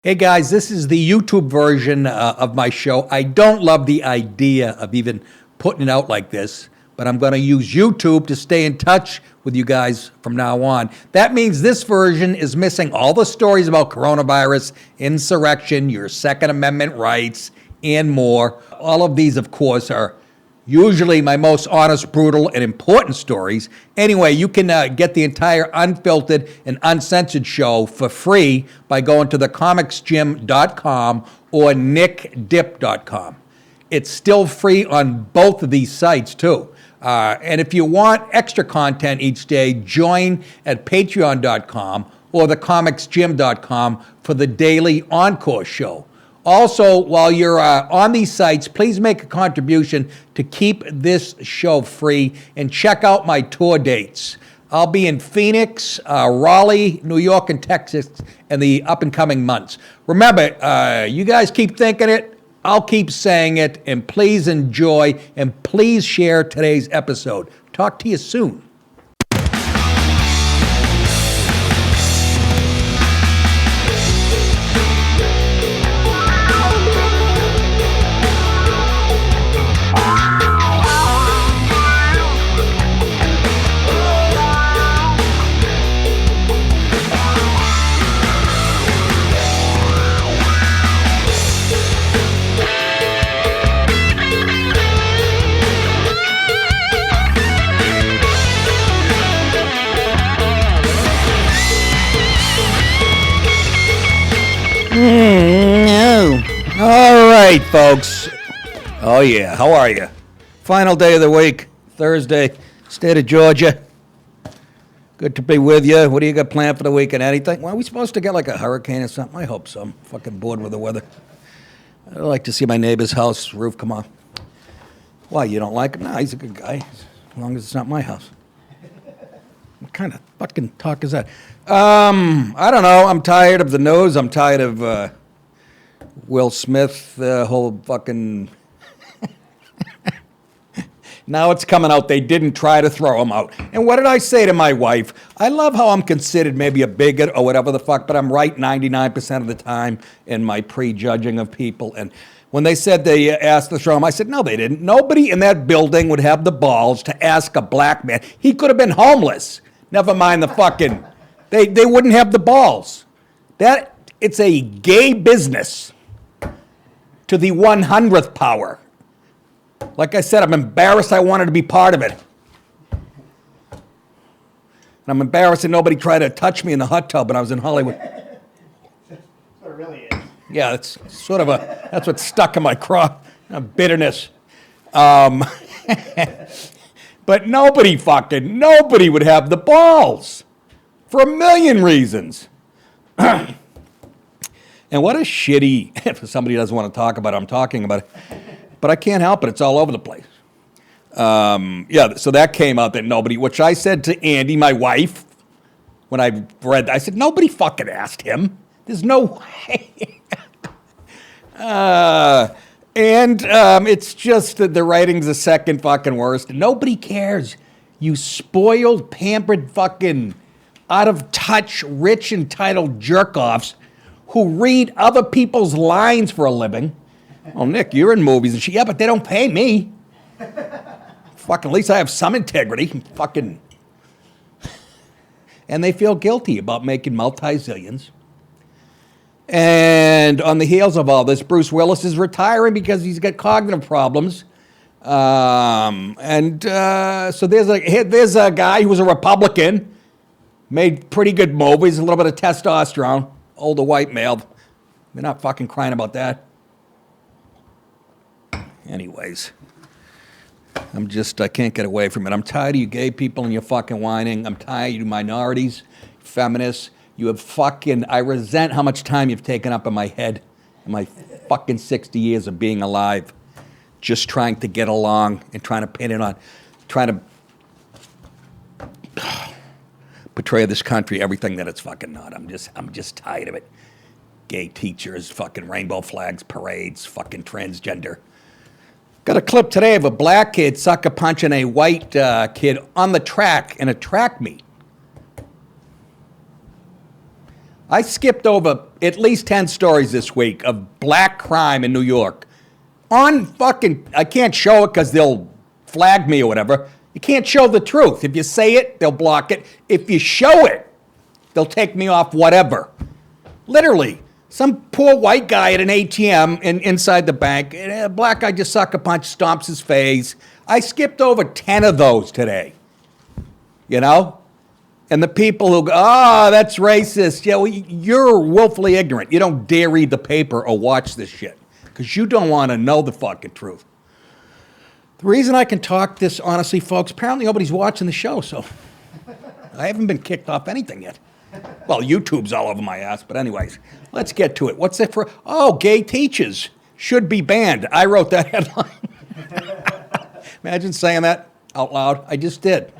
Hey guys, this is the YouTube version of my show. I don't love the idea of even putting it out like this, but I'm going to use YouTube to stay in touch with you guys from now on. That means this version is missing all the stories about coronavirus, insurrection, your Second Amendment rights, and more. All of these, of course, are usually my most honest, brutal, and important stories. Anyway, you can get the entire unfiltered and uncensored show for free by going to thecomicsgym.com or nickdip.com. It's still free on both of these sites, too. And if you want extra content each day, join at patreon.com or thecomicsgym.com for the daily Encore show. Also, while you're on these sites, please make a contribution to keep this show free and check out my tour dates. I'll be in Phoenix, Raleigh, New York, and Texas in the up-and-coming months. Remember, you guys keep thinking it, I'll keep saying it, and please enjoy, and please share today's episode. Talk to you soon. No. All right, folks. Oh, yeah. How are you? Final day of the week, Thursday, state of Georgia. Good to be with you. What do you got planned for the weekend? Anything? Well, are we supposed to get like a hurricane or something? I hope so. I'm fucking bored with the weather. I'd like to see my neighbor's house roof come off. Why, you don't like him? No, he's a good guy. As long as it's not my house. What kind of fucking talk is that? I don't know. I'm tired of the news. I'm tired of Will Smith, the whole fucking... Now it's coming out. They didn't try to throw him out. And what did I say to my wife? I love how I'm considered maybe a bigot or whatever the fuck, but I'm right 99% of the time in my prejudging of people. And when they said they asked to throw him, I said, no, they didn't. Nobody in that building would have the balls to ask a black man. He could have been homeless. Never mind the fucking... They wouldn't have the balls. It's a gay business to the 100th power. Like I said, I'm embarrassed I wanted to be part of it. And I'm embarrassed that nobody tried to touch me in the hot tub when I was in Hollywood. That's what it really is. Yeah, it's sort of that's what's stuck in my craw, bitterness. But nobody would have the balls. For a million reasons. And what a shitty, if somebody doesn't want to talk about it, I'm talking about it. But I can't help it. It's all over the place. Yeah, so that came out that nobody, which I said to Andy, my wife, when I read that, I said, nobody fucking asked him. There's no way. It's just that the writing's the second fucking worst. Nobody cares. You spoiled, pampered fucking... out of touch, rich, entitled jerk-offs who read other people's lines for a living. Oh, Nick, you're in movies and shit. Yeah, but they don't pay me. Fucking, at least I have some integrity. Fucking. And they feel guilty about making multi-zillions. And on the heels of all this, Bruce Willis is retiring because he's got cognitive problems. So there's a guy who was a Republican. Made pretty good movies, a little bit of testosterone, older white male. They're not fucking crying about that. Anyways, I can't get away from it. I'm tired of you gay people and your fucking whining. I'm tired of you minorities, feminists. I resent how much time you've taken up in my head in my fucking 60 years of being alive. Just trying to get along and trying to pin it on, trying to portray this country everything that it's fucking not. I'm just tired of it. Gay teachers, fucking rainbow flags, parades, fucking transgender. Got a clip today of a black kid sucker punching a white kid on the track in a track meet. I skipped over at least 10 stories this week of black crime in New York. I can't show it because they'll flag me or whatever. You can't show the truth. If you say it, they'll block it. If you show it, they'll take me off whatever. Literally, some poor white guy at an ATM inside the bank, and a black guy just sucker punch, stomps his face. I skipped over 10 of those today. You know? And the people who go, oh, that's racist. Yeah, well, you're willfully ignorant. You don't dare read the paper or watch this shit because you don't want to know the fucking truth. The reason I can talk this honestly, folks, apparently nobody's watching the show, so I haven't been kicked off anything yet. Well, YouTube's all over my ass, but anyways, let's get to it. What's it for? Oh, gay teachers should be banned. I wrote that headline. Imagine saying that out loud. I just did.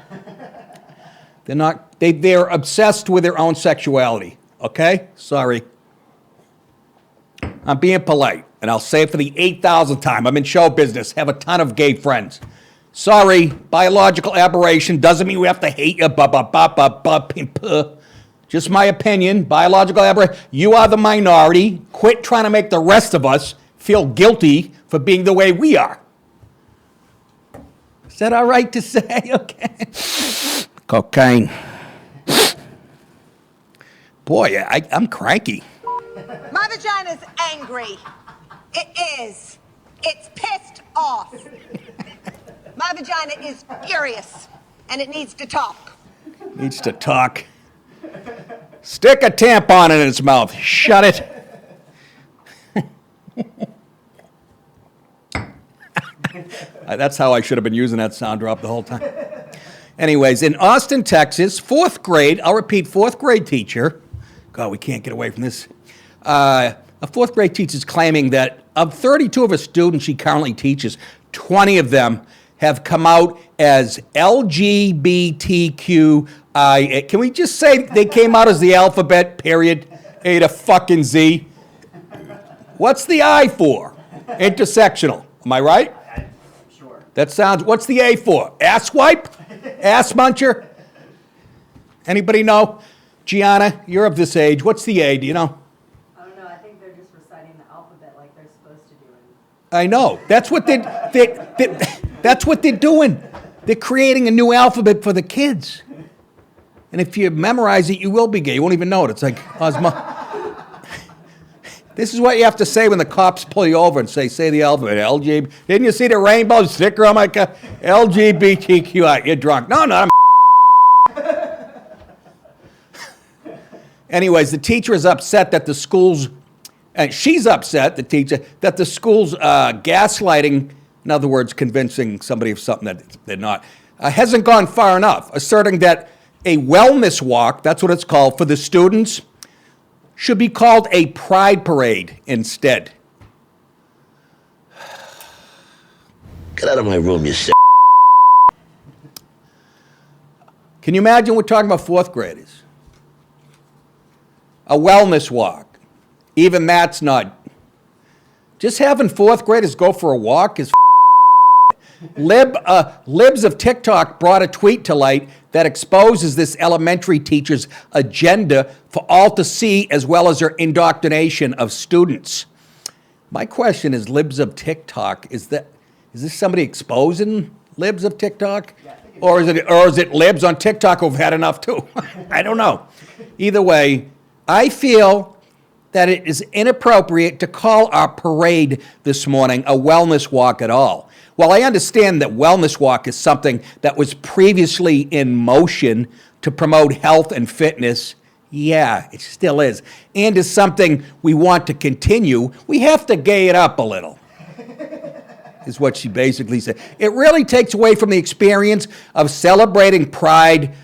They're obsessed with their own sexuality, okay? Sorry. I'm being polite, and I'll say it for the 8,000th time. I'm in show business, have a ton of gay friends. Sorry, biological aberration doesn't mean we have to hate you, Just my opinion, biological aberration. You are the minority. Quit trying to make the rest of us feel guilty for being the way we are. Is that all right to say? Okay. Cocaine. Boy, I'm cranky. My vagina's angry. It is. It's pissed off. My vagina is furious, and it needs to talk. Needs to talk. Stick a tampon in its mouth. Shut it. That's how I should have been using that sound drop the whole time. Anyways, in Austin, Texas, fourth grade, I'll repeat, fourth grade teacher. God, we can't get away from this. A fourth grade teacher is claiming that of 32 of her students she currently teaches, 20 of them have come out as LGBTQIA. Can we just say they came out as the alphabet, period, A to fucking Z? What's the I for? Intersectional. Am I right? Sure. That sounds, what's the A for? Ass wipe? Ass muncher? Anybody know? Gianna, you're of this age. What's the A? Do you know? I don't know. I think they're just reciting the alphabet like they're supposed to do it. I know. That's what that's what they're doing. They're creating a new alphabet for the kids. And if you memorize it, you will be gay. You won't even know it. It's like Osmo. This is what you have to say when the cops pull you over and say the alphabet. LGBT. Didn't you see the rainbow sticker on my car? LGBTQI. You're drunk. No, I'm. Anyways, the teacher is upset that the school's, and she's upset, the teacher, that the school's gaslighting, in other words, convincing somebody of something that they're not, hasn't gone far enough, asserting that a wellness walk, that's what it's called, for the students, should be called a pride parade instead. Get out of my room, you sick. Can you imagine we're talking about fourth graders? A wellness walk. Even that's not. Just having fourth graders go for a walk is Libs of TikTok brought a tweet to light that exposes this elementary teacher's agenda for all to see, as well as her indoctrination of students. My question is, Libs of TikTok, is this somebody exposing Libs of TikTok? Yeah, Or is it Libs on TikTok who've had enough too? I don't know. Either way, I feel that it is inappropriate to call our parade this morning a wellness walk at all. While I understand that wellness walk is something that was previously in motion to promote health and fitness, yeah, it still is, and is something we want to continue, we have to gay it up a little, is what she basically said. It really takes away from the experience of celebrating pride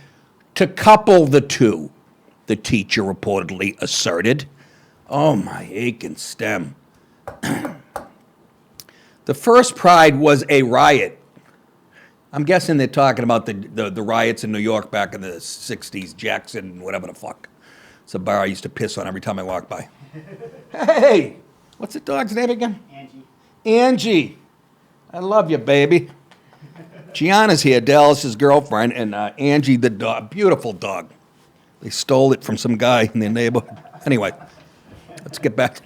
to couple the two, the teacher reportedly asserted. Oh, my aching stem. The first Pride was a riot. I'm guessing they're talking about the riots in New York back in the 60s, Jackson, whatever the fuck. It's a bar I used to piss on every time I walked by. Hey, what's the dog's name again? Angie. Angie. I love you, baby. Gianna's here, Dallas's girlfriend, and Angie the dog, beautiful dog. They stole it from some guy in their neighborhood. Anyway, let's get back.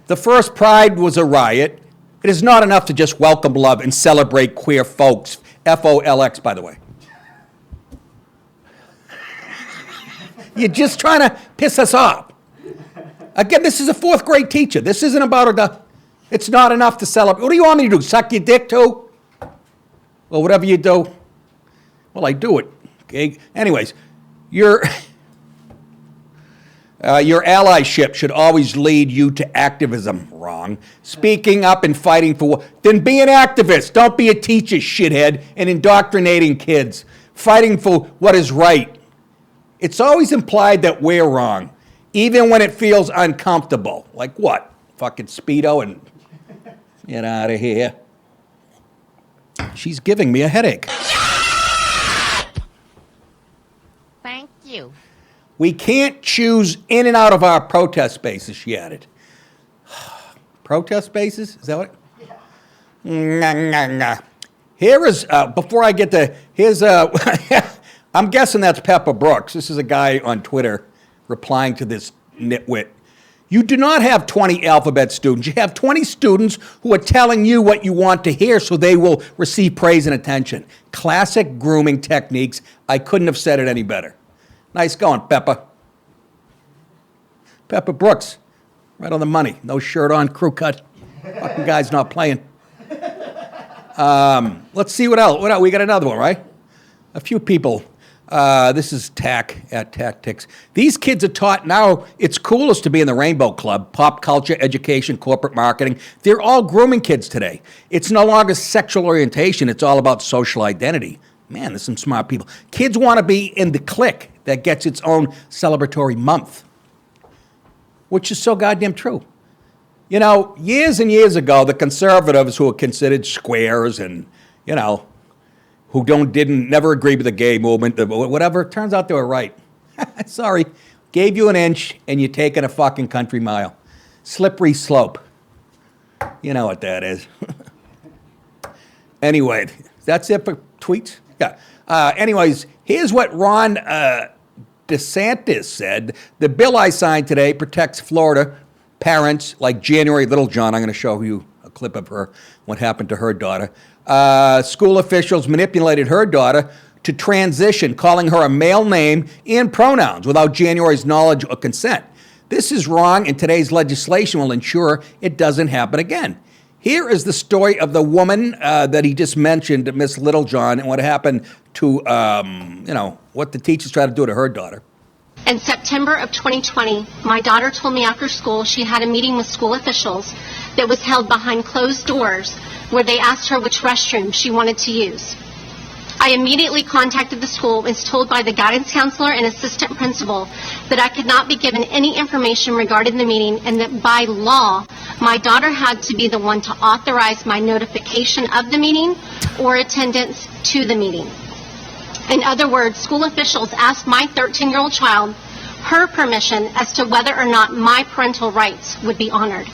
The first Pride was a riot. It is not enough to just welcome love and celebrate queer folks. FOLX, by the way. You're just trying to piss us off. Again, this is a fourth grade teacher. This isn't about it's not enough to celebrate. What do you want me to do? Suck your dick too? Or whatever you do? Well, I do it. Okay. Anyways, your allyship should always lead you to activism. Wrong. Speaking up and fighting for. Then be an activist. Don't be a teacher, shithead, and indoctrinating kids. Fighting for what is right. It's always implied that we're wrong, even when it feels uncomfortable. Like what? Fucking Speedo and get out of here. She's giving me a headache. Thank you. We can't choose in and out of our protest spaces, she added. Protest spaces? Is that what? Yeah. Here is, before I get to, here's, I'm guessing that's Pepper Brooks. This is a guy on Twitter replying to this nitwit. You do not have 20 alphabet students. You have 20 students who are telling you what you want to hear so they will receive praise and attention. Classic grooming techniques. I couldn't have said it any better. Nice going, Pepper. Pepper Brooks, right on the money. No shirt on, crew cut. Fucking guy's not playing. Let's see what else. What else? We got another one, right? A few people. This is Tack at Tactics. These kids are taught now it's coolest to be in the Rainbow Club, pop culture, education, corporate marketing. They're all grooming kids today. It's no longer sexual orientation. It's all about social identity. Man, there's some smart people. Kids want to be in the clique that gets its own celebratory month, which is so goddamn true. You know, years and years ago, the conservatives who were considered squares and, you know, who never agreed with the gay movement, whatever, turns out they were right. Sorry, gave you an inch and you're taking a fucking country mile. Slippery slope. You know what that is. Anyway, that's it for tweets? Yeah. Anyways, here's what Ron DeSantis said. The bill I signed today protects Florida parents like January Littlejohn. I'm going to show you a clip of her, what happened to her daughter. School officials manipulated her daughter to transition, calling her a male name and pronouns without January's knowledge or consent. This is wrong, and today's legislation will ensure it doesn't happen again. Here is the story of the woman that he just mentioned, Miss Littlejohn, and what happened to, what the teachers tried to do to her daughter. In September of 2020, my daughter told me after school she had a meeting with school officials that was held behind closed doors where they asked her which restroom she wanted to use. I immediately contacted the school and was told by the guidance counselor and assistant principal that I could not be given any information regarding the meeting and that by law, my daughter had to be the one to authorize my notification of the meeting or attendance to the meeting. In other words, school officials asked my 13-year-old child her permission as to whether or not my parental rights would be honored.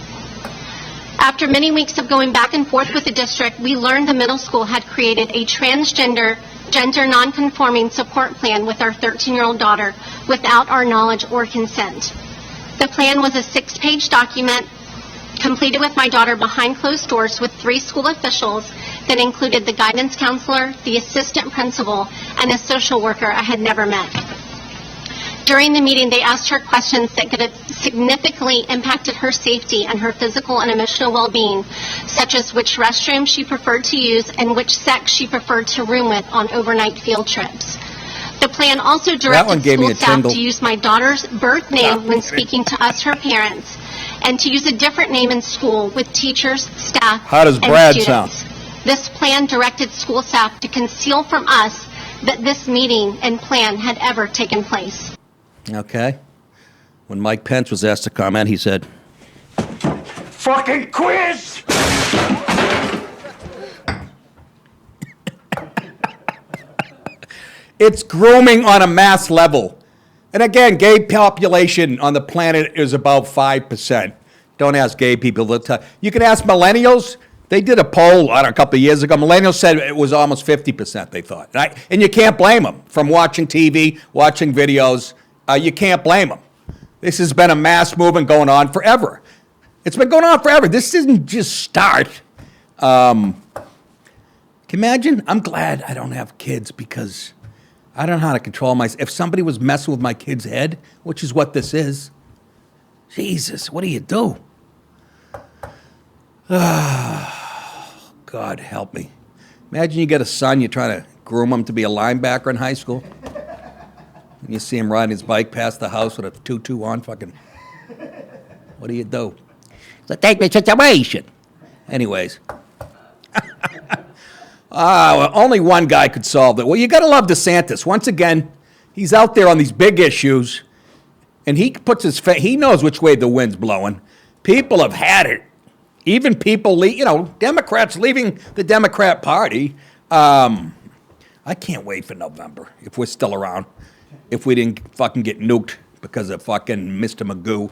After many weeks of going back and forth with the district, we learned the middle school had created a transgender, gender nonconforming support plan with our 13-year-old daughter without our knowledge or consent. The plan was a 6-page document completed with my daughter behind closed doors with 3 school officials that included the guidance counselor, the assistant principal, and a social worker I had never met. During the meeting, they asked her questions that could have significantly impacted her safety and her physical and emotional well-being, such as which restroom she preferred to use and which sex she preferred to room with on overnight field trips. The plan also directed school staff to use my daughter's birth name when speaking to us, her parents, and to use a different name in school with teachers, staff, How does and Brad students. sound? This plan directed school staff to conceal from us that this meeting and plan had ever taken place. Okay. When Mike Pence was asked to comment, he said, Fucking quiz! it's grooming on a mass level. And again, gay population on the planet is about 5%. Don't ask gay people. You can ask millennials. They did a poll a couple of years ago. Millennials said it was almost 50%, they thought. And you can't blame them from watching TV, watching videos. you can't blame them. This has been a mass movement going on forever. It's been going on forever. This didn't just start. Can you imagine? I'm glad I don't have kids because I don't know how to control myself. If somebody was messing with my kid's head, which is what this is, Jesus, what do you do? God help me. Imagine you get a son, you're trying to groom him to be a linebacker in high school. And you see him riding his bike past the house with a tutu on, fucking, what do you do? It's a dangerous situation. Anyways. Well, only one guy could solve it. Well, you got to love DeSantis. Once again, he's out there on these big issues, and he puts his he knows which way the wind's blowing. People have had it. Even people, Democrats leaving the Democrat Party. I can't wait for November if we're still around. If we didn't fucking get nuked because of fucking Mr. Magoo.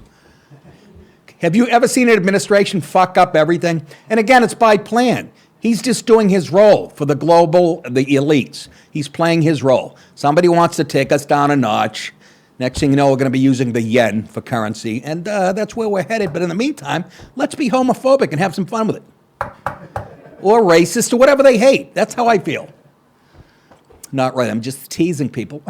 Have you ever seen an administration fuck up everything? And again, it's by plan. He's just doing his role for the elites. He's playing his role. Somebody wants to take us down a notch. Next thing you know, we're going to be using the yen for currency, and that's where we're headed. But in the meantime, let's be homophobic and have some fun with it. Or racist, or whatever they hate. That's how I feel. Not right, I'm just teasing people.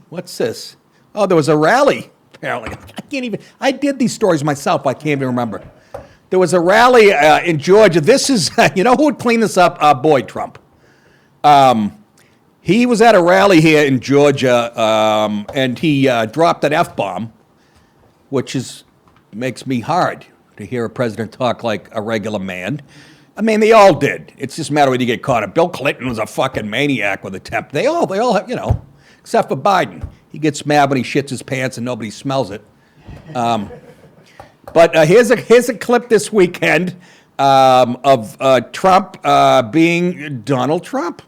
What's this? Oh, there was a rally, apparently. I did these stories myself, I can't even remember. There was a rally in Georgia. This is, you know who would clean this up? Our boy Trump. He was at a rally here in Georgia, and he dropped an F-bomb, which makes me hard to hear a president talk like a regular man. I mean, they all did. It's just a matter of when you get caught. Bill Clinton was a fucking maniac with a temper. They all have, except for Biden. He gets mad when he shits his pants and nobody smells it. But here's a clip this weekend of Trump being Donald Trump.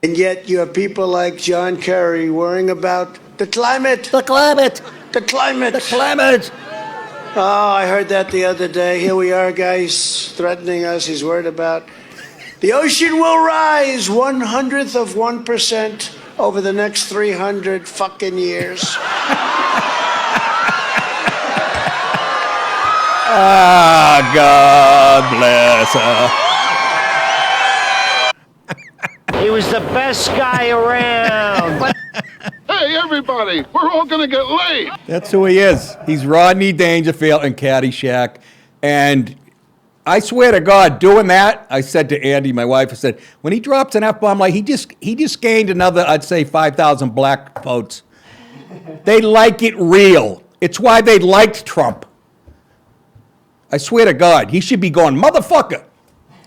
And yet you have people like John Kerry worrying about the climate. The climate. The climate. The climate. Oh, I heard that the other day. Here we are, guys, threatening us. He's worried about the ocean will rise 1/100% over the next 300 fucking years. Ah, God bless her. He was the best guy around. Hey, everybody, we're all going to get laid. That's who he is. He's Rodney Dangerfield in Caddyshack. And I swear to God, doing that, I said to Andy, my wife, I said, when he drops an F-bomb, like he just gained another, I'd say, 5,000 black votes. They like it real. It's why they liked Trump. I swear to God, he should be going, motherfucker.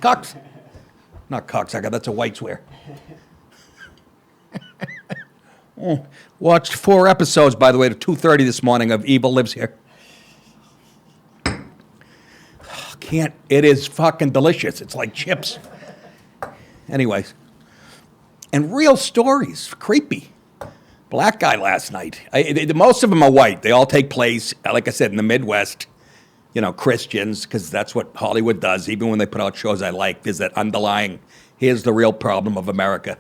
Not cocksucker, that's a white swear. Watched 4 episodes, by the way, to 2:30 this morning of Evil Lives Here. It is fucking delicious. It's like chips. Anyways. And real stories. Creepy. Black guy last night. Most of them are white. They all take place, like I said, in the Midwest. Christians, because that's what Hollywood does. Even when they put out shows I like, there's that underlying, here's the real problem of America.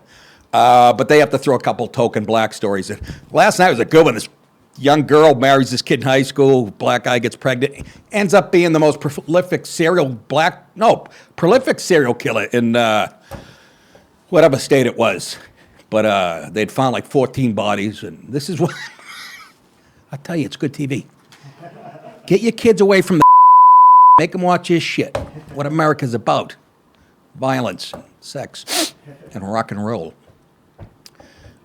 But they have to throw a couple token black stories in. Last night was a good one. This young girl marries this kid in high school. Black guy gets pregnant. Ends up being the most prolific serial killer in whatever state it was. But they'd found like 14 bodies. And this is what, I tell you, it's good TV. Get your kids away from the make them watch this shit. What America's about. Violence, sex, and rock and roll.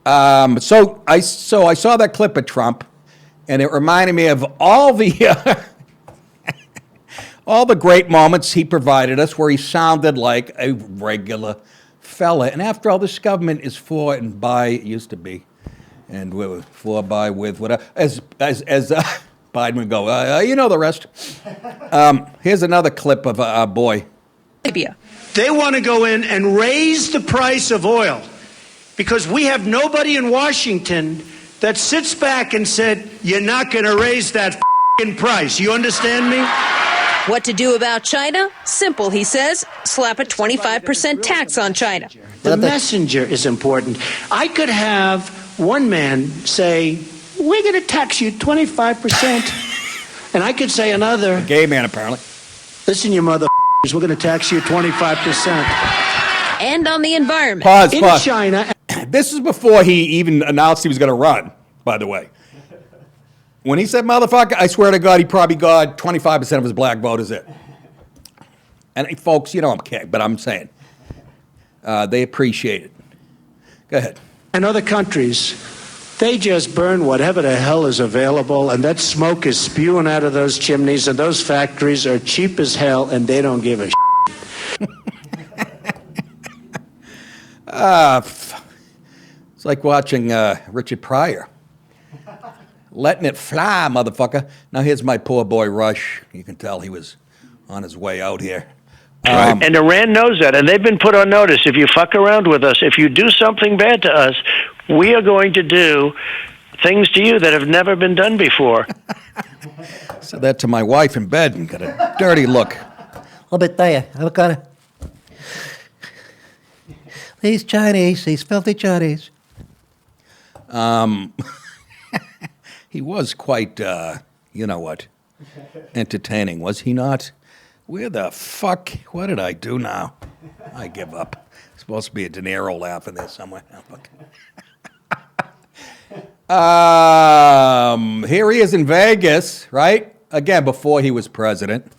So I saw that clip of Trump, and it reminded me of all the great moments he provided us where he sounded like a regular fella. And after all, this government is for and by, it used to be, and we're for, by, with, whatever, as Biden would go, you know the rest. Here's another clip of our boy. They want to go in and raise the price of oil because we have nobody in Washington that sits back and said, you're not going to raise that f***ing price. You understand me? What to do about China? Simple, he says. Slap a 25% tax on China. The messenger is important. I could have one man say, we're going to tax you 25%. And I could say another, A gay man, apparently. listen, you motherfuckers, we're going to tax you 25%. And on the environment. Pause, In pause. China. This is before he even announced he was going to run, by the way. When he said motherfucker, I swear to God, he probably got 25% of his black vote is it. And folks, you know I'm kidding, but I'm saying. They appreciate it. Go ahead. And other countries, they just burn whatever the hell is available, and that smoke is spewing out of those chimneys, and those factories are cheap as hell, and they don't give a It's like watching Richard Pryor. Letting it fly, motherfucker. Now here's my poor boy Rush. You can tell he was on his way out here. And Iran knows that, and they've been put on notice. If you fuck around with us, if you do something bad to us, we are going to do things to you that have never been done before. Said that to my wife in bed and got a dirty look. Let me tell you, I've got a... These Chinese, these filthy Chinese. He was quite, you know what, entertaining, was he not? Where the fuck? What did I do now? I give up. Supposed to be a De Niro laugh in there somewhere. Here he is in Vegas, right? Again, before he was president.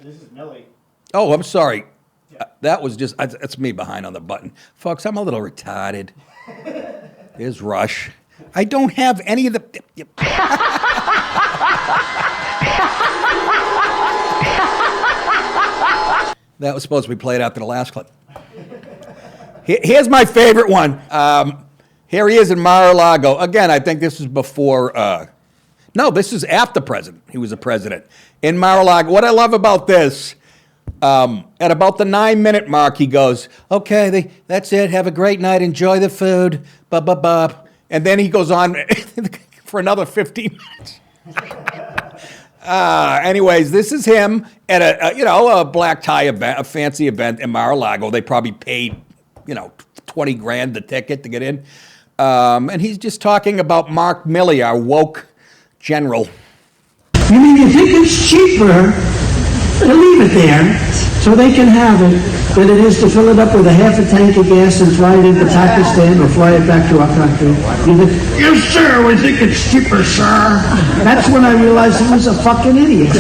This is Millie. Oh, I'm sorry. That was just, that's me behind on the button. Folks, I'm a little retarded. There's Rush. I don't have any of the... That was supposed to be played after the last clip. Here's my favorite one. Here he is in Mar-a-Lago. Again, I think this is before... no, this is after president. He was a president. In Mar-a-Lago. What I love about this... at about the 9-minute mark, he goes, okay, that's it. Have a great night. Enjoy the food. Ba-ba-ba. And then he goes on for another 15 minutes. Anyways, this is him at a black tie event, a fancy event in Mar-a-Lago. They probably paid, $20,000 the ticket to get in. And he's just talking about Mark Milley, our woke general. You mean you think it's cheaper to leave it there so they can have it than it is to fill it up with a half a tank of gas and fly it into Pakistan or fly it back to our country? You think, yes, sir, we think it's cheaper, sir. That's when I realized he was a fucking idiot.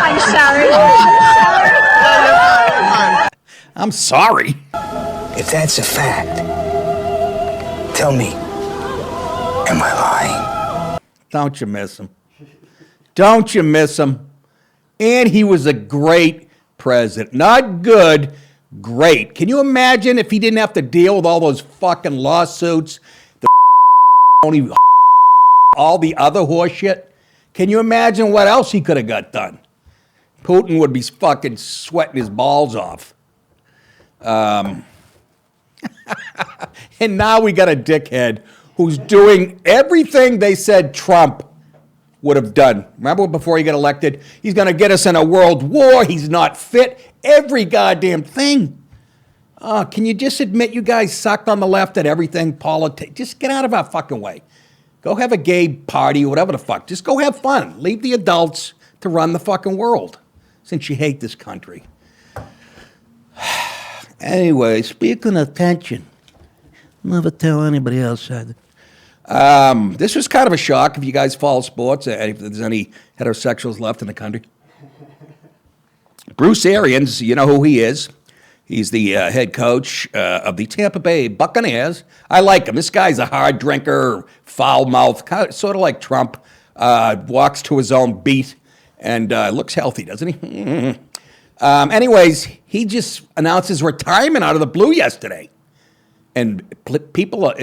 I'm sorry. I'm sorry. If that's a fact, tell me, am I lying? Don't you miss him? Don't you miss him? And he was a great president. Not good, great. Can you imagine if he didn't have to deal with all those fucking lawsuits, all the other horse shit? Can you imagine what else he could have got done? Putin would be fucking sweating his balls off. And now we got a dickhead who's doing everything they said Trump would have done. Remember before he got elected? He's going to get us in a world war. He's not fit. Every goddamn thing. Can you just admit you guys sucked on the left at everything? Politics. Just get out of our fucking way. Go have a gay party or whatever the fuck. Just go have fun. Leave the adults to run the fucking world since you hate this country. Anyway, speaking of tension, never tell anybody else either. This was kind of a shock if you guys follow sports, if there's any heterosexuals left in the country. Bruce Arians, you know who he is. He's the head coach of the Tampa Bay Buccaneers. I like him. This guy's a hard drinker, foul-mouthed, sort of like Trump. Walks to his own beat and looks healthy, doesn't he? Anyways, he just announced his retirement out of the blue yesterday. And people are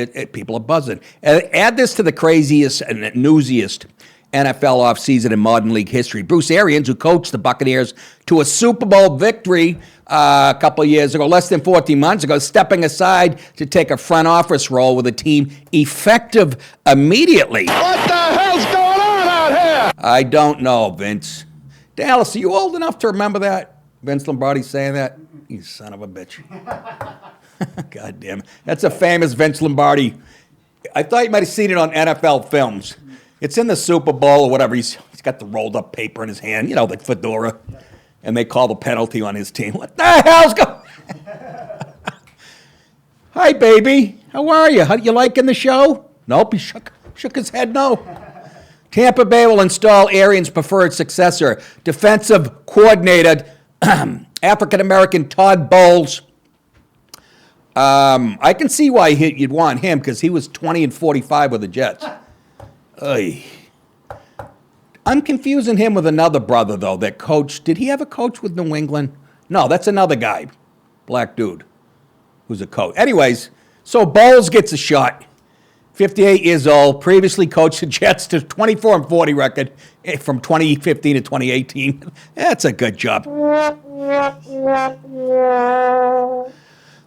buzzing. Add this to the craziest and newsiest NFL offseason in modern league history. Bruce Arians, who coached the Buccaneers to a Super Bowl victory a couple of years ago, less than 14 months ago, stepping aside to take a front office role with the team effective immediately. What the hell's going on out here? I don't know, Vince. Dallas, are you old enough to remember that? Vince Lombardi saying that? You son of a bitch. God damn it. That's a famous Vince Lombardi. I thought you might have seen it on NFL films. It's in the Super Bowl or whatever. He's got the rolled up paper in his hand, you know, the fedora. And they call the penalty on his team. What the hell's going on? Hi, baby. How are you? You liking the show? Nope, he shook his head no. Tampa Bay will install Arians' preferred successor, defensive coordinator, African-American Todd Bowles. I can see why you'd want him, because he was 20-45 with the Jets. Oy. I'm confusing him with another brother, though, that coached. Did he ever coach with New England? No, that's another guy, black dude, who's a coach. Anyways, so Bowles gets a shot. 58 years old, previously coached the Jets to 24-40 record from 2015 to 2018. That's a good job.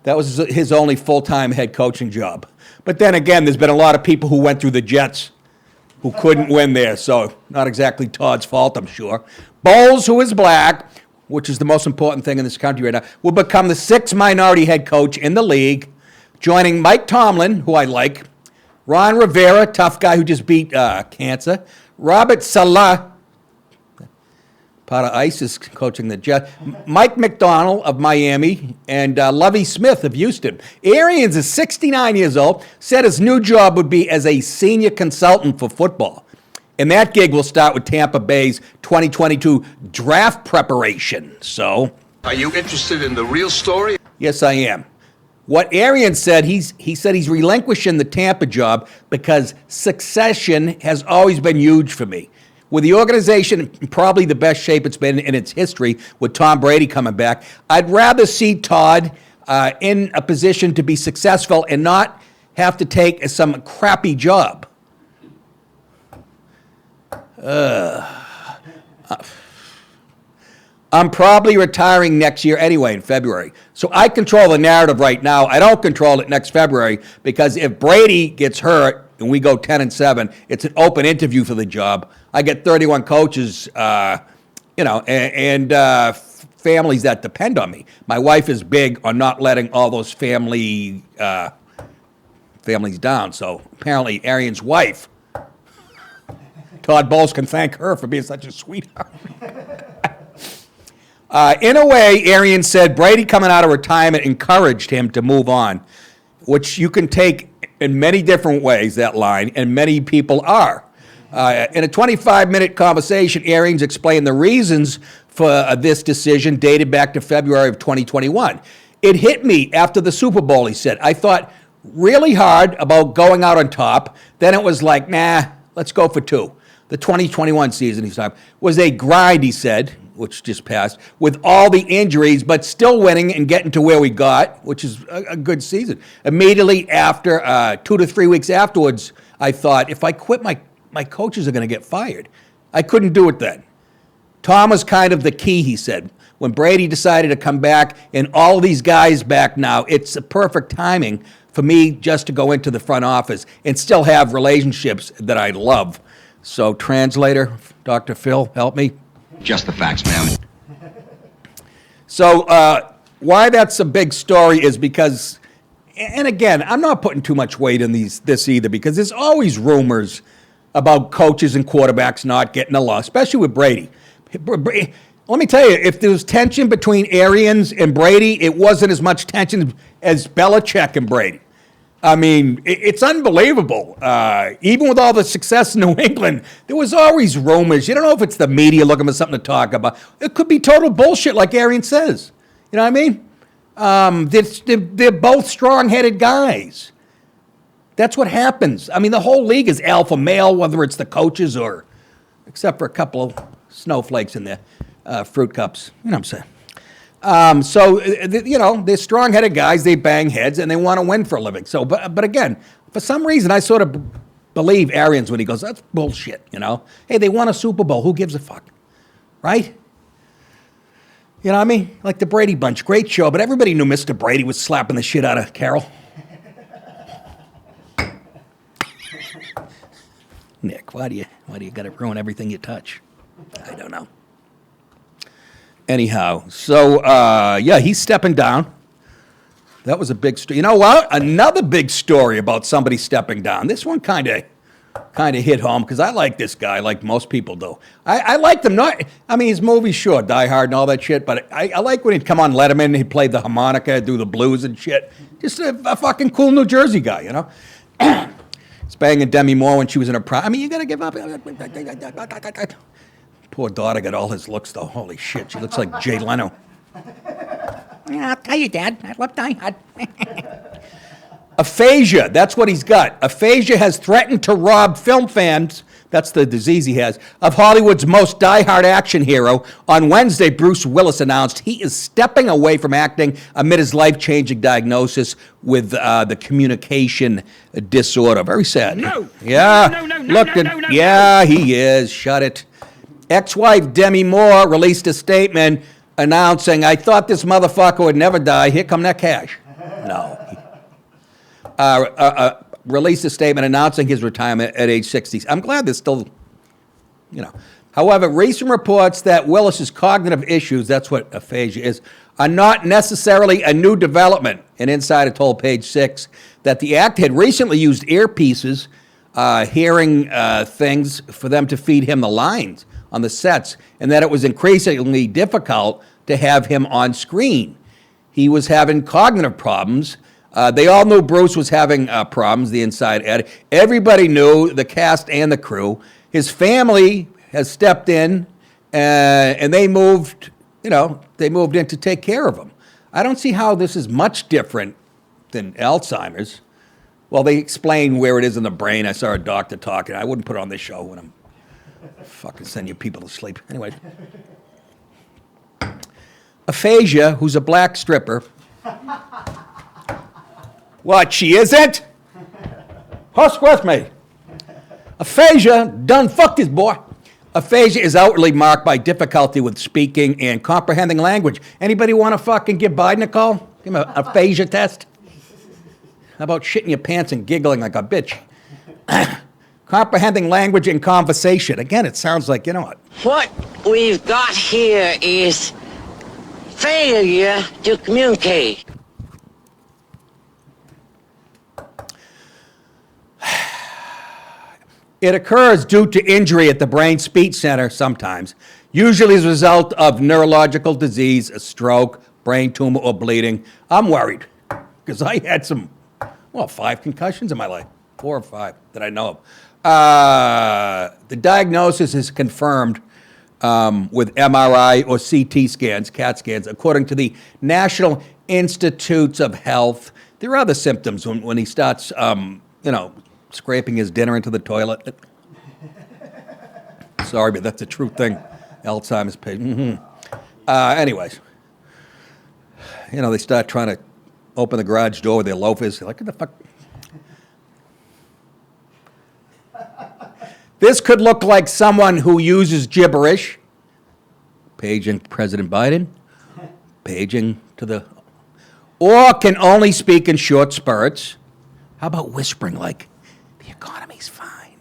That was his only full-time head coaching job. But then again, there's been a lot of people who went through the Jets who couldn't win there, so not exactly Todd's fault, I'm sure. Bowles, who is black, which is the most important thing in this country right now, will become the 6th minority head coach in the league, joining Mike Tomlin, who I like, Ron Rivera, tough guy who just beat cancer, Robert Saleh, part of ISIS, coaching the Jets, Mike McDonald of Miami, and Lovie Smith of Houston. Arians is 69 years old, said his new job would be as a senior consultant for football. And that gig will start with Tampa Bay's 2022 draft preparation. So, are you interested in the real story? Yes, I am. What Arians said, he said he's relinquishing the Tampa job because succession has always been huge for me. With the organization in probably the best shape it's been in its history, with Tom Brady coming back, I'd rather see Todd in a position to be successful and not have to take some crappy job. I'm probably retiring next year anyway in February. So I control the narrative right now. I don't control it next February, because if Brady gets hurt and we go 10-7, it's an open interview for the job. I get 31 coaches, and families that depend on me. My wife is big on not letting all those families down. So apparently Arians' wife, Todd Bowles, can thank her for being such a sweetheart. In a way, Arians said Brady coming out of retirement encouraged him to move on, which you can take in many different ways, that line, and many people are. In a 25-minute conversation, Arians explained the reasons for this decision dated back to February of 2021. It hit me after the Super Bowl, he said. I thought really hard about going out on top. Then it was like, nah, let's go for 2. The 2021 season, he said, was a grind, he said, which just passed, with all the injuries, but still winning and getting to where we got, which is a good season. Immediately after, 2 to 3 weeks afterwards, I thought, if I quit, my coaches are going to get fired. I couldn't do it then. Tom was kind of the key, he said. When Brady decided to come back and all these guys back now, it's a perfect timing for me just to go into the front office and still have relationships that I love. So, translator, Dr. Phil, help me. Just the facts, man. So, why that's a big story is because, and again, I'm not putting too much weight in this either, because there's always rumors about coaches and quarterbacks not getting along, especially with Brady. Let me tell you, if there was tension between Arians and Brady, it wasn't as much tension as Belichick and Brady. I mean, it's unbelievable. Even with all the success in New England, there was always rumors. You don't know if it's the media looking for something to talk about. It could be total bullshit, like Arians says. You know what I mean? They're both strong-headed guys. That's what happens. I mean, the whole league is alpha male, whether it's the coaches or, except for a couple of snowflakes in there, fruit cups. You know what I'm saying? They're strong-headed guys. They bang heads, and they want to win for a living. So, but again, for some reason, I sort of believe Arians when he goes, that's bullshit, you know? Hey, they won a Super Bowl. Who gives a fuck? Right? You know what I mean? Like the Brady Bunch. Great show, but everybody knew Mr. Brady was slapping the shit out of Carol. Nick, why do you got to ruin everything you touch? I don't know. Anyhow, so yeah, he's stepping down. That was a big story. You know what? Another big story about somebody stepping down. This one kind of hit home because I like this guy, like most people do. I liked him. His movie's sure, Die Hard and all that shit, but I like when he'd come on Letterman, he'd play the harmonica, do the blues and shit. Just a fucking cool New Jersey guy, you know? He's banging Demi Moore when she was in her prime. I mean, you got to give up. Poor daughter got all his looks, though. Holy shit, she looks like Jay Leno. Yeah, I'll tell you, Dad. I love Die Hard. Aphasia, that's what he's got. Aphasia has threatened to rob film fans, that's the disease he has, of Hollywood's most die-hard action hero. On Wednesday, Bruce Willis announced he is stepping away from acting amid his life-changing diagnosis with the communication disorder. Very sad. No. Yeah. No. Yeah, he is. Shut it. Ex-wife Demi Moore released a statement announcing, I thought this motherfucker would never die. Here come that cash. No. Released a statement announcing his retirement at age 60. I'm glad there's still, However, recent reports that Willis's cognitive issues, that's what aphasia is, are not necessarily a new development. An insider told Page 6 that the actor had recently used earpieces, hearing things for them to feed him the lines on the sets, and that it was increasingly difficult to have him on screen. He was having cognitive problems. They all knew Bruce was having problems, the inside ed. Everybody knew, the cast and the crew. His family has stepped in, and they moved in to take care of him. I don't see how this is much different than Alzheimer's. Well, they explain where it is in the brain. I saw a doctor talking. I wouldn't put it on this show when I'm fucking sending you people to sleep. Anyway. Aphasia, who's a black stripper. What, she isn't? Hush with me. Aphasia done fucked his boy. Aphasia is outwardly marked by difficulty with speaking and comprehending language. Anybody want to fucking give Biden a call? Give him an aphasia test? How about shitting your pants and giggling like a bitch? Comprehending language and conversation. Again, it sounds like, you know what? What we've got here is failure to communicate. It occurs due to injury at the brain speech center sometimes, usually as a result of neurological disease, a stroke, brain tumor, or bleeding. I'm worried because I had 5 concussions in my life, 4 or 5 that I know of. The diagnosis is confirmed with MRI or CT scans, CAT scans, according to the National Institutes of Health. There are other symptoms when he starts, scraping his dinner into the toilet. Sorry, but that's a true thing. Alzheimer's patient. Anyways, they start trying to open the garage door with their loafers. Like, what the fuck? This could look like someone who uses gibberish, paging President Biden, paging to or can only speak in short spurts. How about whispering like, the economy's fine?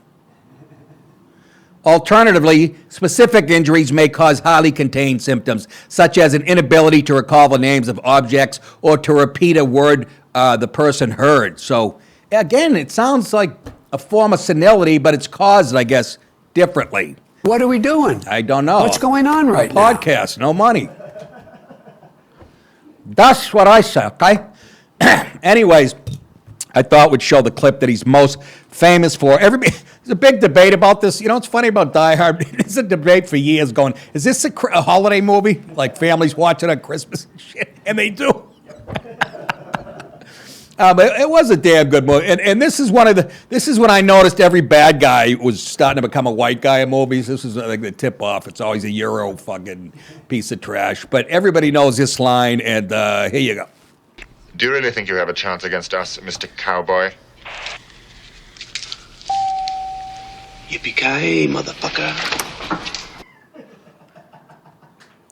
Alternatively, specific injuries may cause highly contained symptoms, such as an inability to recall the names of objects or to repeat a word the person heard. So, again, it sounds like a form of senility, but it's caused, I guess, differently. What are we doing? I don't know. What's going on right now? Podcast, no money. That's what I say, okay? Anyways, I thought we'd show the clip that he's most famous for. There's a big debate about this. You know what's funny about Die Hard? There's a debate for years going, is this a holiday movie? Like families watch it on Christmas and shit? And they do. It was a damn good movie, and this is when I noticed every bad guy was starting to become a white guy in movies. This is like the tip off. It's always a Euro fucking piece of trash, but everybody knows this line, and here you go. Do you really think you have a chance against us, Mr. Cowboy? Yippee-ki-yay, motherfucker.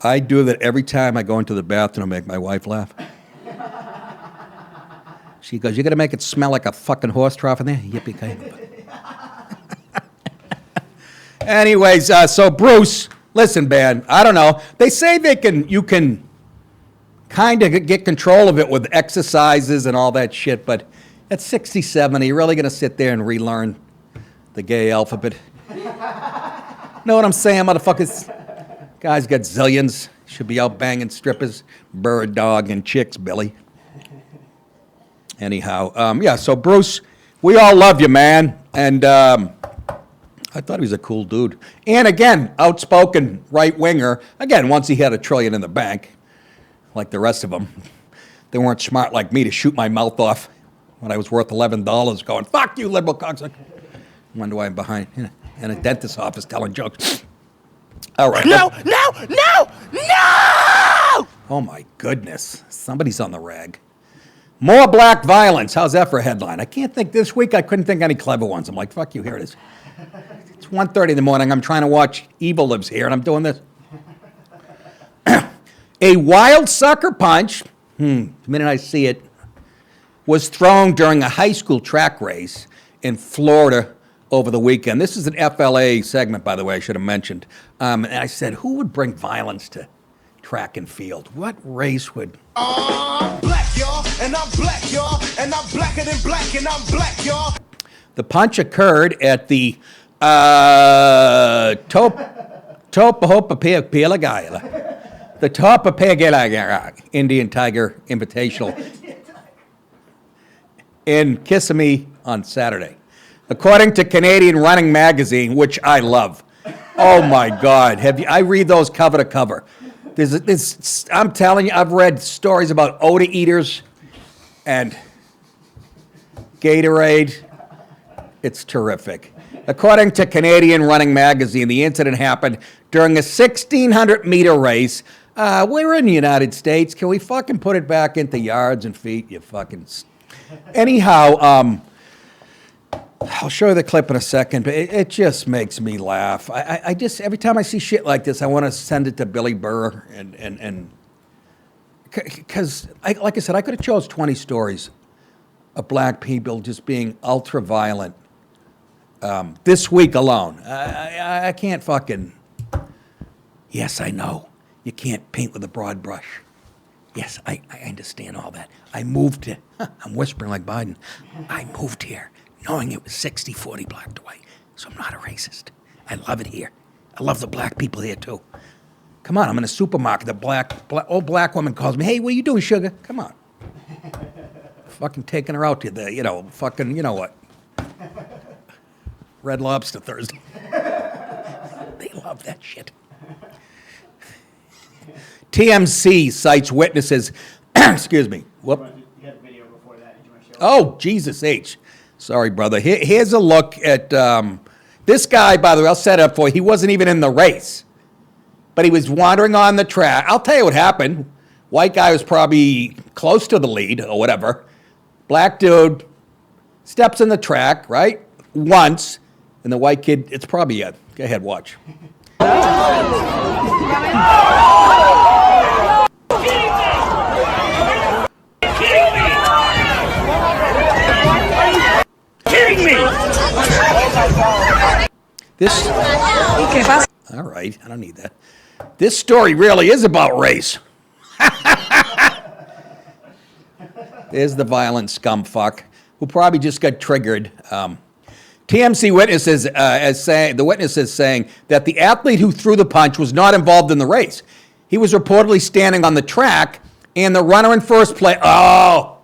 I do that every time I go into the bathroom to make my wife laugh. She goes, "You're going to make it smell like a fucking horse trough in there?" Yippee-ki-yay. Anyways, so Bruce, listen, man, I don't know. They say you can kind of get control of it with exercises and all that shit, but at 67, are you really going to sit there and relearn the gay alphabet? Know what I'm saying, motherfuckers? Guys got zillions. Should be out banging strippers, bird dog, and chicks, Billy. Anyhow, yeah, so Bruce, we all love you, man. And I thought he was a cool dude. And again, outspoken right-winger. Again, once he had $1 trillion in the bank, like the rest of them. They weren't smart like me to shoot my mouth off when I was worth $11 going, fuck you, liberal cocksucker. Wonder why I'm behind in a dentist's office telling jokes. All right. No! Oh, my goodness. Somebody's on the rag. More black violence. How's that for a headline? I can't think this week. I couldn't think any clever ones. I'm like, fuck you. Here it is. It's 1:30 in the morning. I'm trying to watch Evil Lives Here, and I'm doing this. A wild sucker punch, the minute I see it, was thrown during a high school track race in Florida over the weekend. This is an FLA segment, by the way, I should have mentioned. And I said, who would bring violence to track and field? What race would... I'm black, y'all, and I'm black, y'all, and I'm blacker than black, and I'm black, y'all. The punch occurred at the Topapagala Indian Tiger Invitational in Kissimmee on Saturday. According to Canadian Running Magazine, which I love. Oh my God, I read those cover to cover. I'm telling you, I've read stories about Oda eaters and Gatorade. It's terrific. According to Canadian Running Magazine, the incident happened during a 1,600-meter race. We're in the United States. Can we fucking put it back into yards and feet, you fucking... Anyhow, I'll show you the clip in a second, but it just makes me laugh. I just, every time I see shit like this, I want to send it to Billy Burr and because, like I said, I could have chose 20 stories of black people just being ultra violent this week alone. I can't fucking, yes, I know, you can't paint with a broad brush. Yes, I understand all that. I moved to, I'm whispering like Biden, I moved here knowing it was 60-40 black to white, so I'm not a racist. I love it here. I love the black people here, too. Come on, I'm in a supermarket. The old black woman calls me, hey, what are you doing, sugar? Come on. Fucking taking her out to the, fucking, you know what? Red Lobster Thursday. They love that shit. TMC cites witnesses, excuse me. Whoop. You had a video before that. Did you want to show it? Oh, Jesus H. Sorry, brother. Here's a look at this guy, by the way, I'll set it up for you. He wasn't even in the race, but he was wandering on the track. I'll tell you what happened. White guy was probably close to the lead or whatever. Black dude steps in the track, right? Once. And the white kid, it's probably a, go ahead, watch. Kidding me! This, all right, I don't need that. This story really is about race. There's the violent scumfuck who probably just got triggered. TMC witnesses the witness is saying that the athlete who threw the punch was not involved in the race. He was reportedly standing on the track, and the runner in first place. Oh,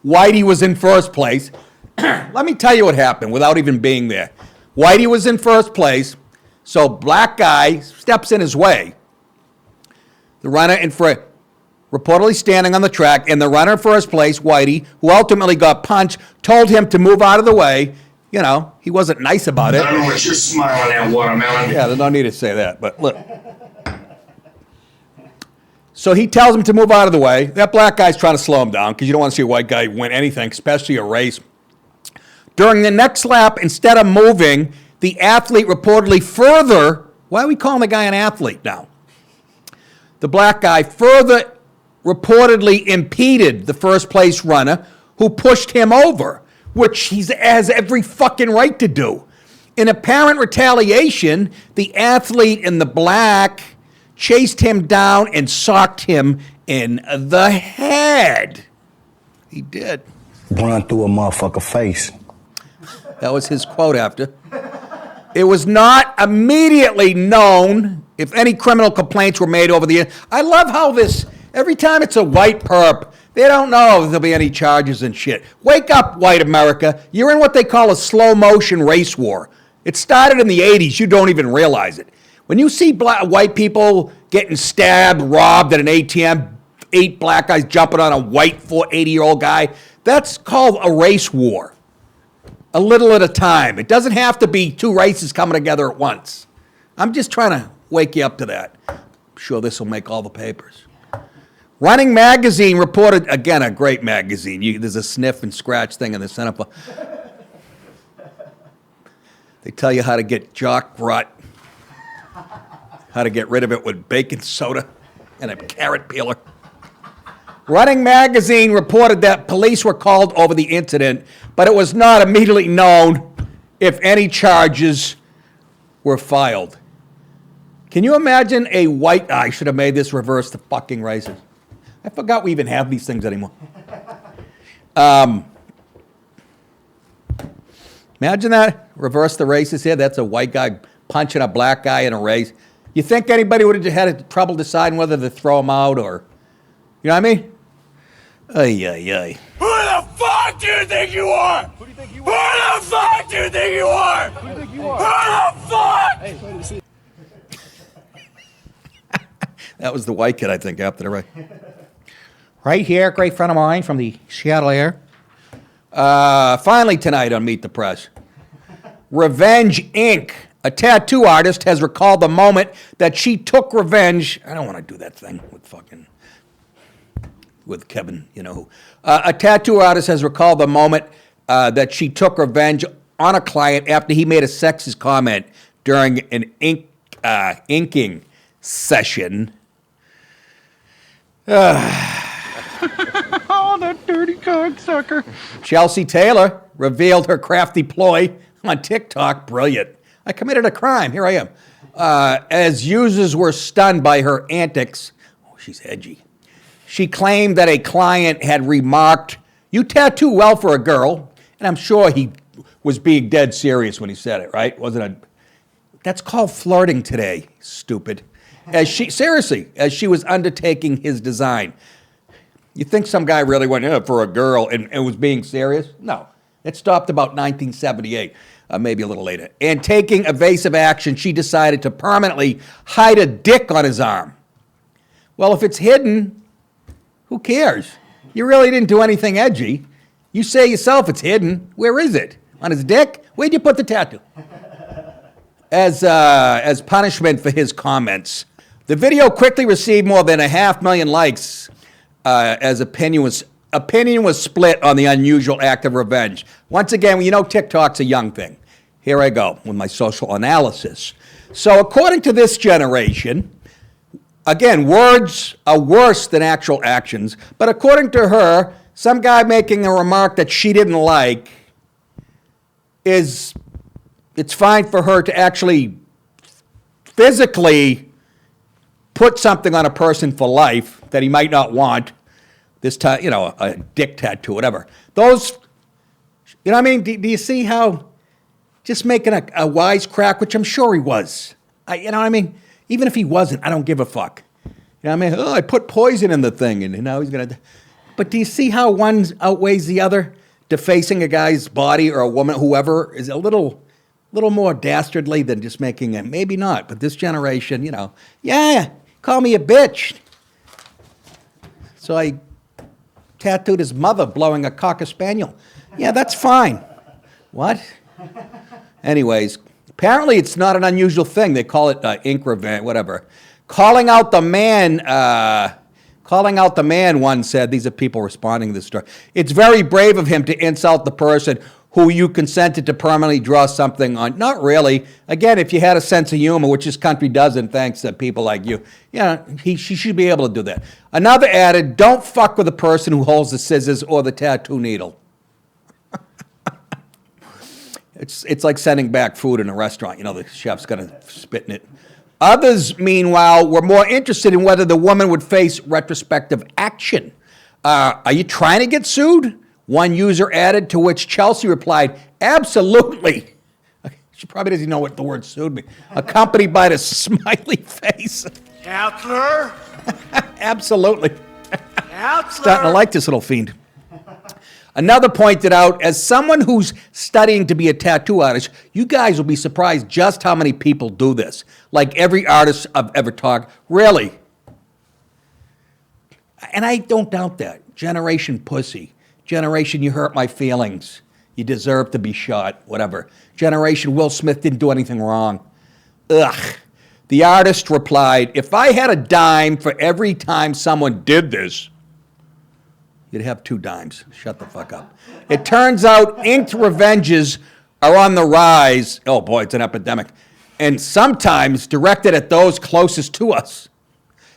Whitey was in first place. Let me tell you what happened without even being there. Whitey was in first place, so black guy steps in his way. The runner in front, reportedly standing on the track, and the runner in first place, Whitey, who ultimately got punched, told him to move out of the way. You know, he wasn't nice about it. I don't know what you're smiling at, watermelon. Yeah, there's no need to say that, but look. So he tells him to move out of the way. That black guy's trying to slow him down because you don't want to see a white guy win anything, especially a race. During the next lap, instead of moving, the athlete reportedly further, why are we calling the guy an athlete now? The black guy further reportedly impeded the first place runner who pushed him over, which he has every fucking right to do. In apparent retaliation, the athlete in the black chased him down and socked him in the head. He did. Run through a motherfucker face. That was his quote after. It was not immediately known if any criminal complaints were made over the... I love how this, every time it's a white perp, they don't know if there'll be any charges and shit. Wake up, white America. You're in what they call a slow motion race war. It started in the 80s. You don't even realize it. When you see white people getting stabbed, robbed at an ATM, 8 black guys jumping on a white 80-year-old guy, that's called a race war. A little at a time. It doesn't have to be 2 races coming together at once. I'm just trying to wake you up to that. I'm sure this will make all the papers. Running Magazine reported, again, a great magazine. There's a sniff and scratch thing in the center. They tell you how to get jock rot, how to get rid of it with baking soda and a carrot peeler. Running Magazine reported that police were called over the incident, but it was not immediately known if any charges were filed. Can you imagine a white... I should have made this reverse the fucking races. I forgot we even have these things anymore. Imagine that. Reverse the races here. That's a white guy punching a black guy in a race. You think anybody would have had trouble deciding whether to throw him out or... You know what I mean? Ay, ay, ay. Who the fuck do you think you are? Who do you think you are? Who the fuck do you think you are? Who do you think you are? Who the fuck? Hey, that was the white kid, I think, after the right. Right here, great friend of mine from the Seattle area. Finally tonight on Meet the Press. Revenge Inc., a tattoo artist, has recalled the moment that she took revenge. I don't want to do that thing with Kevin, you know who. A tattoo artist has recalled the moment that she took revenge on a client after he made a sexist comment during an inking session. Oh, that dirty cocksucker. Chelsea Taylor revealed her crafty ploy on TikTok. Brilliant. I committed a crime. Here I am. As users were stunned by her antics. Oh, she's edgy. She claimed that a client had remarked, "You tattoo well for a girl." And I'm sure he was being dead serious when he said it, right? That's called flirting today, stupid. As she was undertaking his design. You think some guy really went for a girl and was being serious? No. It stopped about 1978, maybe a little later. And taking evasive action, she decided to permanently hide a dick on his arm. Well, if it's hidden, who cares? You really didn't do anything edgy. You say yourself it's hidden. Where is it? On his dick? Where'd you put the tattoo? As punishment for his comments. The video quickly received more than 500,000 likes as opinion was split on the unusual act of revenge. Once again, you know TikTok's a young thing. Here I go with my social analysis. So according to this generation, again, words are worse than actual actions, but according to her, some guy making a remark that she didn't like it's fine for her to actually physically put something on a person for life that he might not want. This time, a dick tattoo, whatever. Those, you know what I mean? Do you see how just making a wisecrack, which I'm sure he was. You know what I mean? Even if he wasn't, I don't give a fuck. You know what I mean? Oh, I put poison in the thing, and now he's going to... But do you see how one outweighs the other? Defacing a guy's body or a woman, whoever, is a little more dastardly than just making it. Maybe not, but this generation, yeah, call me a bitch. So I tattooed his mother blowing a Cocker Spaniel. Yeah, that's fine. What? Anyways, apparently it's not an unusual thing. They call it ink revenge, whatever. Calling out the man, one said, these are people responding to this story. It's very brave of him to insult the person who you consented to permanently draw something on. Not really. Again, if you had a sense of humor, which this country doesn't, thanks to people like you, she should be able to do that. Another added, don't fuck with the person who holds the scissors or the tattoo needle. It's like sending back food in a restaurant. You know, the chef's going to spit in it. Others, meanwhile, were more interested in whether the woman would face retrospective action. Are you trying to get sued? One user added, to which Chelsea replied, absolutely. She probably doesn't know what the word sued means. Accompanied by the smiley face. Counselor? Absolutely. Counselor? Starting to like this little fiend. Another pointed out, as someone who's studying to be a tattoo artist, you guys will be surprised just how many people do this. Like every artist I've ever talked, really. And I don't doubt that. Generation pussy. Generation you hurt my feelings. You deserve to be shot, whatever. Generation Will Smith didn't do anything wrong. Ugh. The artist replied, if I had a dime for every time someone did this, you'd have 2 dimes. Shut the fuck up. It turns out inked revenges are on the rise. Oh boy, it's an epidemic. And sometimes directed at those closest to us.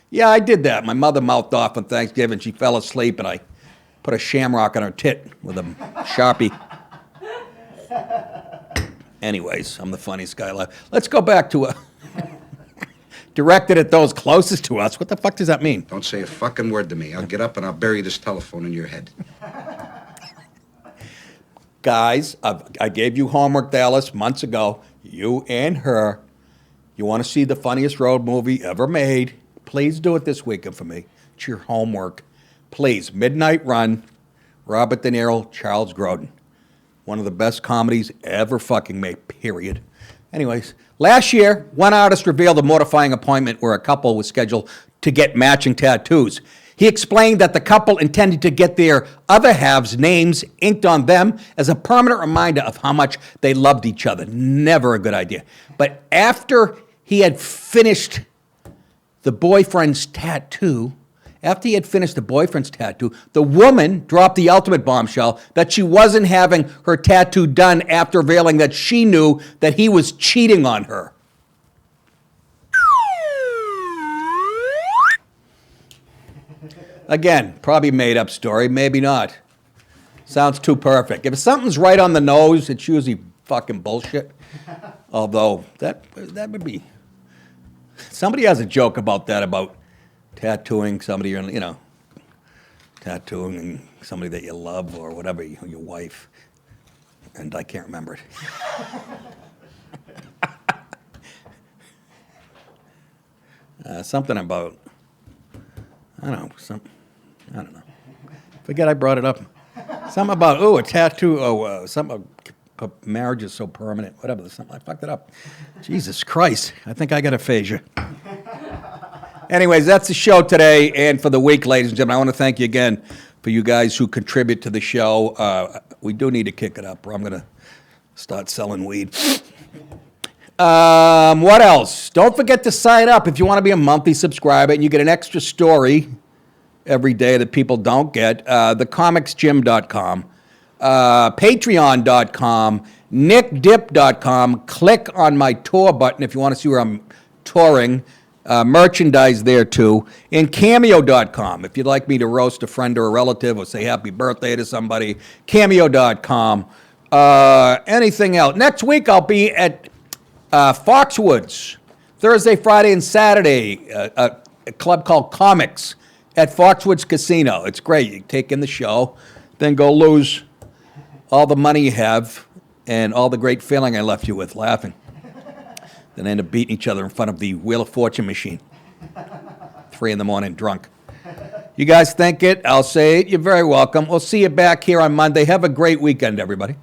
Yeah, I did that. My mother mouthed off on Thanksgiving. She fell asleep and I put a shamrock on her tit with a Sharpie. Anyways, I'm the funniest guy alive. Let's go back to directed at those closest to us. What the fuck does that mean? Don't say a fucking word to me. I'll get up and I'll bury this telephone in your head. Guys, I gave you homework, Dallas, months ago. You and her. You want to see the funniest road movie ever made? Please do it this weekend for me. It's your homework. Please, Midnight Run, Robert De Niro, Charles Grodin. One of the best comedies ever fucking made, period. Anyways, last year, one artist revealed a mortifying appointment where a couple was scheduled to get matching tattoos. He explained that the couple intended to get their other halves' names inked on them as a permanent reminder of how much they loved each other. Never a good idea. But after he had finished the boyfriend's tattoo, the woman dropped the ultimate bombshell that she wasn't having her tattoo done after revealing that she knew that he was cheating on her. Again, probably made up story, maybe not. Sounds too perfect. If something's right on the nose, it's usually fucking bullshit. Although, that would be... Somebody has a joke about that, about tattooing somebody, tattooing somebody that you love or whatever, your wife. And I can't remember it. Something about, I don't know. Forget I brought it up. Something about, a tattoo, something about marriage is so permanent, whatever, something, I fucked it up. Jesus Christ, I think I got aphasia. Anyways, that's the show today and for the week, ladies and gentlemen. I want to thank you again for you guys who contribute to the show. We do need to kick it up, or I'm going to start selling weed. What else? Don't forget to sign up if you want to be a monthly subscriber and you get an extra story every day that people don't get. thecomicsgym.com, patreon.com, nickdip.com. Click on my tour button if you want to see where I'm touring. Merchandise there too. And cameo.com if you'd like me to roast a friend or a relative or say happy birthday to somebody. Cameo.com. Anything else? Next week I'll be at Foxwoods. Thursday, Friday, and Saturday. A club called Comics at Foxwoods Casino. It's great. You take in the show, then go lose all the money you have and all the great feeling I left you with laughing. Then end up beating each other in front of the Wheel of Fortune machine. 3 a.m, drunk. You guys think it? I'll say it. You're very welcome. We'll see you back here on Monday. Have a great weekend, everybody.